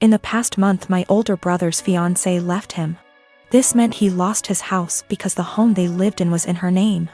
In the past month, my older brother's fiancée left him. This meant he lost his house because the home they lived in was in her name.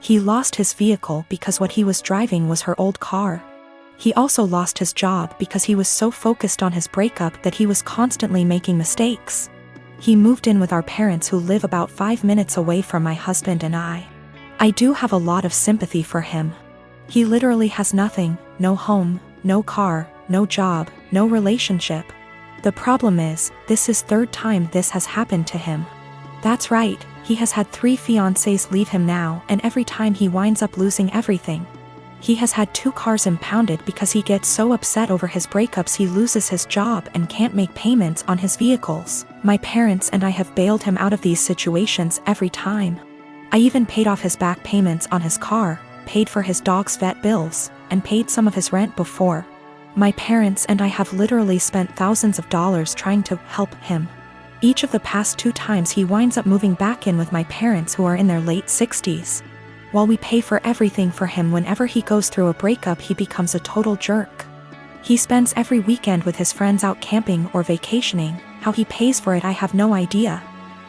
He lost his vehicle because what he was driving was her old car. He also lost his job because he was so focused on his breakup that he was constantly making mistakes. He moved in with our parents, who live about 5 minutes away from my husband and I. I do have a lot of sympathy for him. He literally has nothing, no home, no car, no job, no relationship. The problem is, this is third time this has happened to him. That's right, he has had 3 fiancées leave him now, and every time he winds up losing everything. He has had 2 cars impounded because he gets so upset over his breakups he loses his job and can't make payments on his vehicles. My parents and I have bailed him out of these situations every time. I even paid off his back payments on his car, paid for his dog's vet bills, and paid some of his rent before. My parents and I have literally spent thousands of dollars trying to help him. Each of the past 2 times he winds up moving back in with my parents, who are in their late 60s. While we pay for everything for him, whenever he goes through a breakup he becomes a total jerk. He spends every weekend with his friends out camping or vacationing. How he pays for it I have no idea.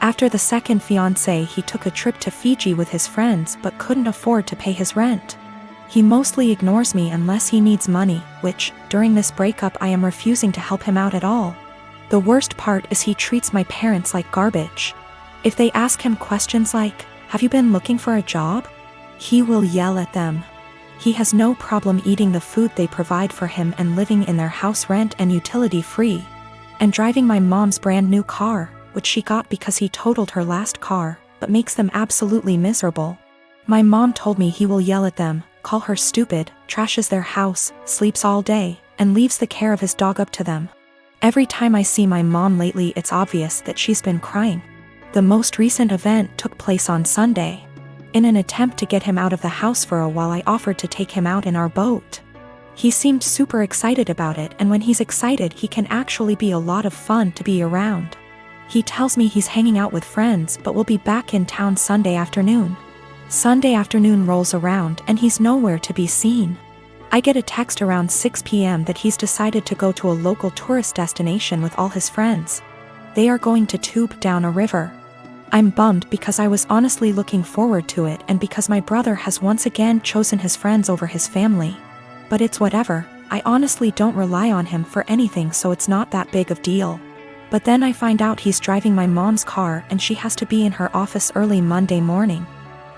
After the second fiancée, he took a trip to Fiji with his friends but couldn't afford to pay his rent. He mostly ignores me unless he needs money, which, during this breakup, I am refusing to help him out at all. The worst part is he treats my parents like garbage. If they ask him questions like, "Have you been looking for a job?" he will yell at them. He has no problem eating the food they provide for him and living in their house rent and utility free. And driving my mom's brand new car, which she got because he totaled her last car, but makes them absolutely miserable. My mom told me he will yell at them, call her stupid, trashes their house, sleeps all day, and leaves the care of his dog up to them. Every time I see my mom lately, it's obvious that she's been crying. The most recent event took place on Sunday. In an attempt to get him out of the house for a while, I offered to take him out in our boat. He seemed super excited about it, and when he's excited he can actually be a lot of fun to be around. He tells me he's hanging out with friends but will be back in town Sunday afternoon. Sunday afternoon rolls around and he's nowhere to be seen. I get a text around 6 p.m. that he's decided to go to a local tourist destination with all his friends. They are going to tube down a river. I'm bummed because I was honestly looking forward to it, and because my brother has once again chosen his friends over his family. But it's whatever, I honestly don't rely on him for anything, so it's not that big of a deal. But then I find out he's driving my mom's car and she has to be in her office early Monday morning.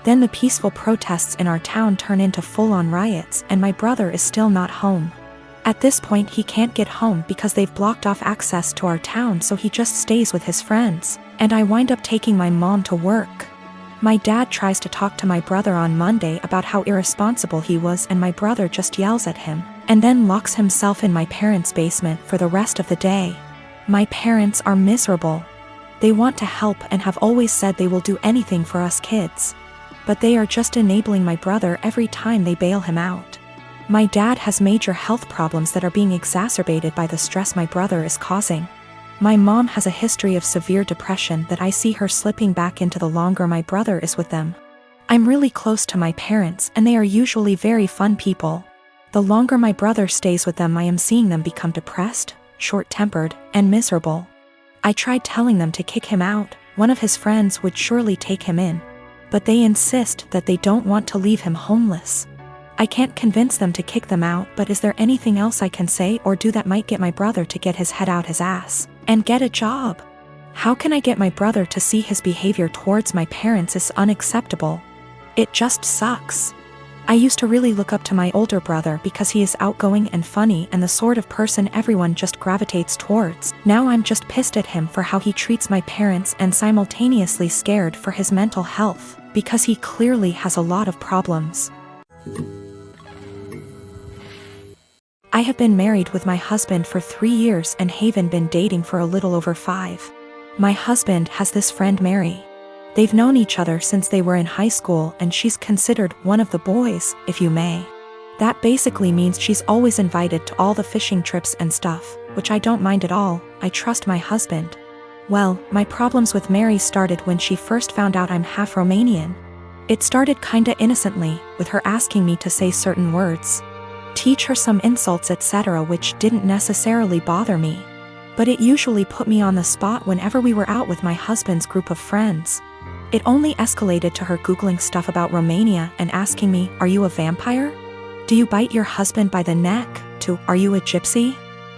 Then the peaceful protests in our town turn into full-on riots and my brother is still not home. At this point he can't get home because they've blocked off access to our town, so he just stays with his friends, and I wind up taking my mom to work. My dad tries to talk to my brother on Monday about how irresponsible he was, and my brother just yells at him, and then locks himself in my parents' basement for the rest of the day. My parents are miserable. They want to help and have always said they will do anything for us kids. But they are just enabling my brother every time they bail him out. My dad has major health problems that are being exacerbated by the stress my brother is causing. My mom has a history of severe depression that I see her slipping back into the longer my brother is with them. I'm really close to my parents and they are usually very fun people. The longer my brother stays with them, I am seeing them become depressed, short-tempered, and miserable. I tried telling them to kick him out. One of his friends would surely take him in. But they insist that they don't want to leave him homeless. I can't convince them to kick them out, but is there anything else I can say or do that might get my brother to get his head out his ass and get a job? How can I get my brother to see his behavior towards my parents is unacceptable? It just sucks. I used to really look up to my older brother because he is outgoing and funny and the sort of person everyone just gravitates towards. Now I'm just pissed at him for how he treats my parents and simultaneously scared for his mental health, because he clearly has a lot of problems. I have been married with my husband for 3 years and Haven been dating for a little over 5. My husband has this friend Mary. They've known each other since they were in high school and she's considered one of the boys, if you may. That basically means she's always invited to all the fishing trips and stuff, which I don't mind at all. I trust my husband. Well, my problems with Mary started when she first found out I'm half Romanian. It started kinda innocently, with her asking me to say certain words, teach her some insults, etc., which didn't necessarily bother me. but it usually put me on the spot whenever we were out with my husband's group of friends. It only escalated to her Googling stuff about Romania and asking me, "Are you a vampire? Do you bite your husband by the neck?" to, "Are you a gypsy?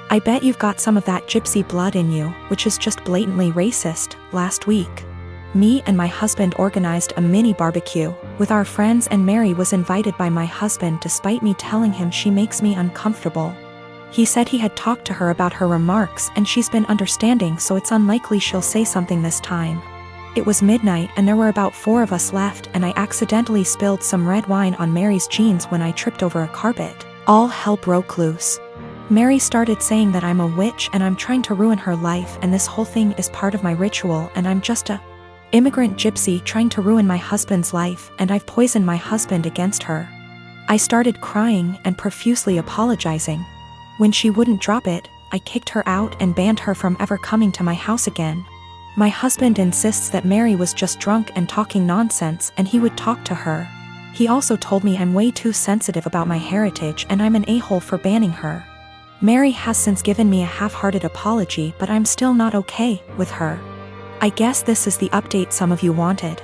I bet you've got some of that gypsy blood in you," which is just blatantly racist. Last week, me and my husband organized a mini barbecue with our friends, and Mary was invited by my husband despite me telling him she makes me uncomfortable. He said he had talked to her about her remarks and she's been understanding, so it's unlikely she'll say something this time. It was midnight and there were about 4 of us left, and I accidentally spilled some red wine on Mary's jeans when I tripped over a carpet. All hell broke loose. Mary started saying that I'm a witch and I'm trying to ruin her life, and this whole thing is part of my ritual, and I'm just a immigrant gypsy trying to ruin my husband's life, and I've poisoned my husband against her. I started crying and profusely apologizing. When she wouldn't drop it, I kicked her out and banned her from ever coming to my house again. My husband insists that Mary was just drunk and talking nonsense, and he would talk to her. He also told me I'm way too sensitive about my heritage and I'm an a-hole for banning her. Mary has since given me a half-hearted apology, but I'm still not okay with her. I guess this is the update some of you wanted.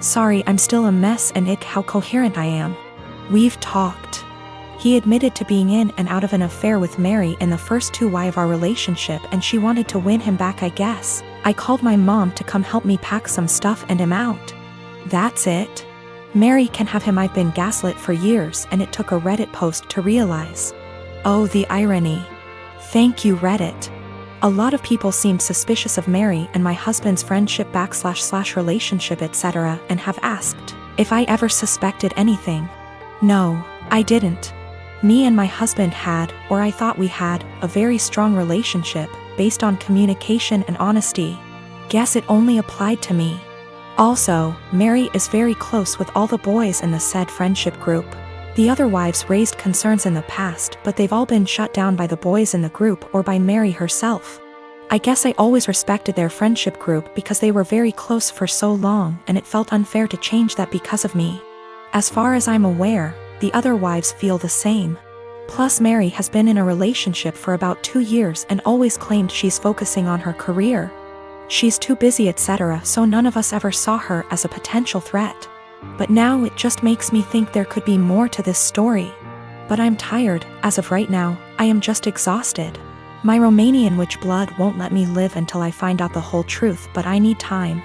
Sorry, I'm still a mess, and how coherent I am. We've talked. He admitted to being in and out of an affair with Mary in the first 2 weeks of our relationship, and she wanted to win him back, I guess. I called my mom to come help me pack some stuff and him out. That's it. Mary can have him. I've been gaslit for years, and it took a Reddit post to realize. Oh, the irony. Thank you, Reddit. A lot of people seemed suspicious of Mary and my husband's friendship / relationship, etc., and have asked if I ever suspected anything. No, I didn't. Me and my husband had, or I thought we had, a very strong relationship, based on communication and honesty. Guess it only applied to me. Also, Mary is very close with all the boys in the said friendship group. The other wives raised concerns in the past, but they've all been shut down by the boys in the group or by Mary herself. I guess I always respected their friendship group because they were very close for so long, and it felt unfair to change that because of me. As far as I'm aware, the other wives feel the same. Plus, Mary has been in a relationship for about 2 years and always claimed she's focusing on her career. She's too busy, etc., so none of us ever saw her as a potential threat. But now it just makes me think there could be more to this story. But I'm tired. As of right now, I am just exhausted. My Romanian witch blood won't let me live until I find out the whole truth, but I need time.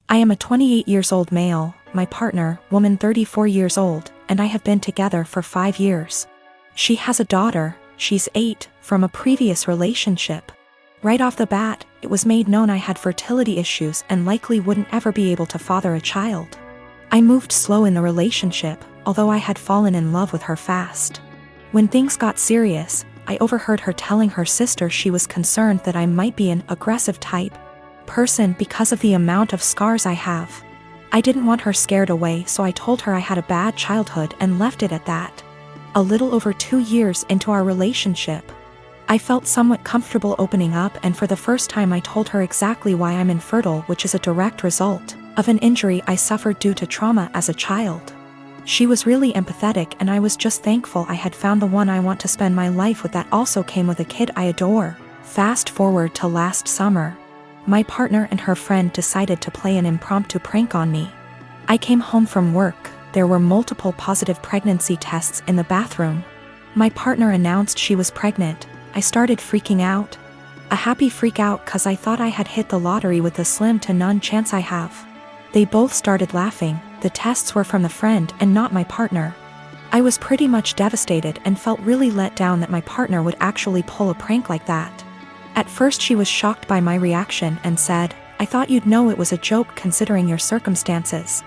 I am a 28 years old male, my partner, woman 34 years old, and I have been together for 5 years. She has a daughter, she's 8, from a previous relationship. Right off the bat, it was made known I had fertility issues and likely wouldn't ever be able to father a child. I moved slow in the relationship, although I had fallen in love with her fast. When things got serious, I overheard her telling her sister she was concerned that I might be an aggressive type person because of the amount of scars I have. I didn't want her scared away, so I told her I had a bad childhood and left it at that. A little over 2 years into our relationship, I felt somewhat comfortable opening up, and for the first time I told her exactly why I'm infertile, which is a direct result of an injury I suffered due to trauma as a child. She was really empathetic, and I was just thankful I had found the one I want to spend my life with that also came with a kid I adore. Fast forward to last summer. My partner and her friend decided to play an impromptu prank on me. I came home from work. There were multiple positive pregnancy tests in the bathroom. My partner announced she was pregnant. I started freaking out. A happy freak out cause I thought I had hit the lottery with the slim to none chance I have. They both started laughing. The tests were from the friend and not my partner. I was pretty much devastated and felt really let down that my partner would actually pull a prank like that. At first she was shocked by my reaction and said, "I thought you'd know it was a joke considering your circumstances."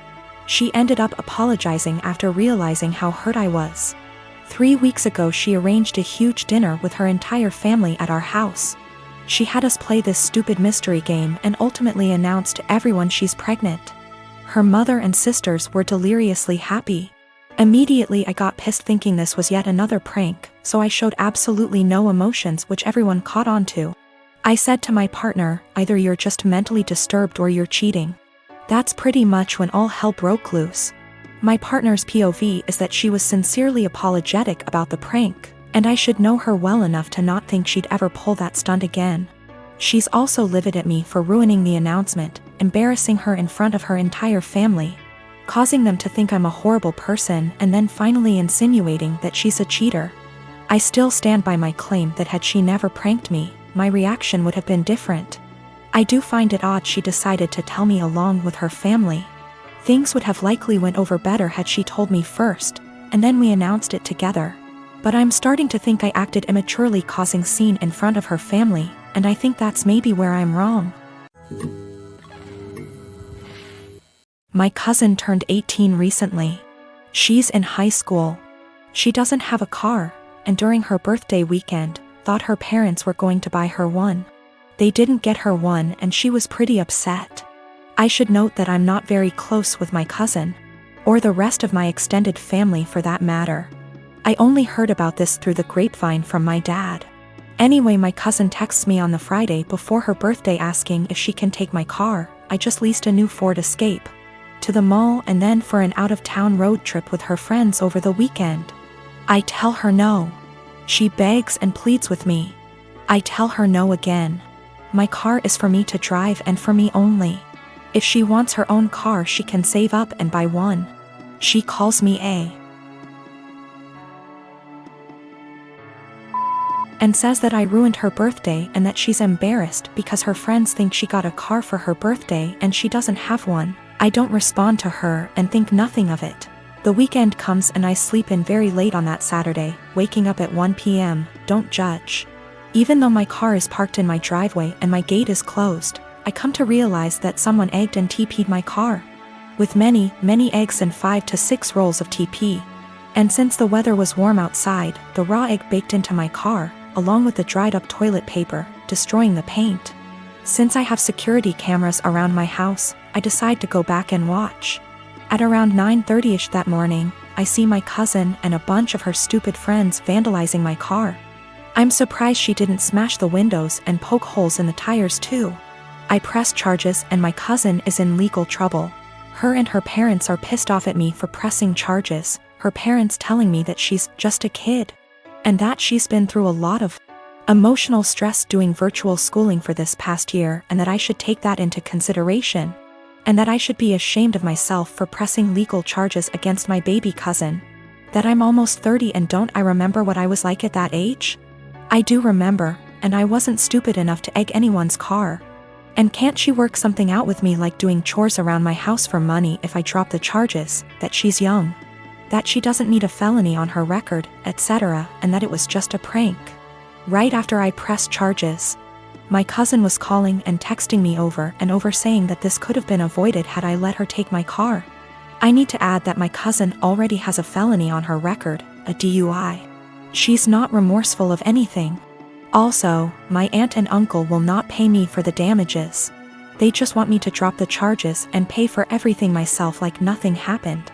She ended up apologizing after realizing how hurt I was. 3 weeks ago she arranged a huge dinner with her entire family at our house. She had us play this stupid mystery game and ultimately announced to everyone she's pregnant. Her mother and sisters were deliriously happy. Immediately I got pissed thinking this was yet another prank, so I showed absolutely no emotions, which everyone caught on to. I said to my partner, "Either you're just mentally disturbed or you're cheating." That's pretty much when all hell broke loose. My partner's POV is that she was sincerely apologetic about the prank, And I should know her well enough to not think she'd ever pull that stunt again. She's also livid at me for ruining the announcement, embarrassing her in front of her entire family, causing them to think I'm a horrible person, and then finally insinuating that she's a cheater. I still stand by my claim that had she never pranked me, my reaction would have been different. I do find it odd she decided to tell me along with her family. Things would have likely went over better had she told me first, and then we announced it together. But I'm starting to think I acted immaturely, causing scene in front of her family, and I think that's maybe where I'm wrong. My cousin turned 18 recently. She's in high school. She doesn't have a car, and during her birthday weekend, thought her parents were going to buy her one. They didn't get her one, and she was pretty upset. I should note that I'm not very close with my cousin, or the rest of my extended family for that matter. I only heard about this through the grapevine from my dad. Anyway, my cousin texts me on the Friday before her birthday asking if she can take my car. I just leased a new Ford Escape, to the mall and then for an out-of-town road trip with her friends over the weekend. I tell her no. She begs and pleads with me. I tell her no again. My car is for me to drive and for me only. If she wants her own car, she can save up and buy one. She calls me and says that I ruined her birthday and that she's embarrassed because her friends think she got a car for her birthday and she doesn't have one. I don't respond to her and think nothing of it. The weekend comes and I sleep in very late on that Saturday, waking up at 1 p.m. Don't judge. Even though my car is parked in my driveway and my gate is closed, I come to realize that someone egged and TP'd my car. With many, many eggs and 5 to 6 rolls of TP. And since the weather was warm outside, the raw egg baked into my car, along with the dried up toilet paper, destroying the paint. Since I have security cameras around my house, I decide to go back and watch. At around 9:30ish that morning, I see my cousin and a bunch of her stupid friends vandalizing my car. I'm surprised she didn't smash the windows and poke holes in the tires too. I press charges and my cousin is in legal trouble. Her and her parents are pissed off at me for pressing charges, her parents telling me that she's just a kid, and that she's been through a lot of emotional stress doing virtual schooling for this past year, and that I should take that into consideration, and that I should be ashamed of myself for pressing legal charges against my baby cousin. That I'm almost 30 and don't I remember what I was like at that age? I do remember, and I wasn't stupid enough to egg anyone's car. And can't she work something out with me, like doing chores around my house for money if I drop the charges, that she's young, that she doesn't need a felony on her record, etc., and that it was just a prank. Right after I pressed charges, my cousin was calling and texting me over and over saying that this could have been avoided had I let her take my car. I need to add that my cousin already has a felony on her record, a DUI. She's not remorseful of anything. Also, my aunt and uncle will not pay me for the damages. They just want me to drop the charges and pay for everything myself like nothing happened.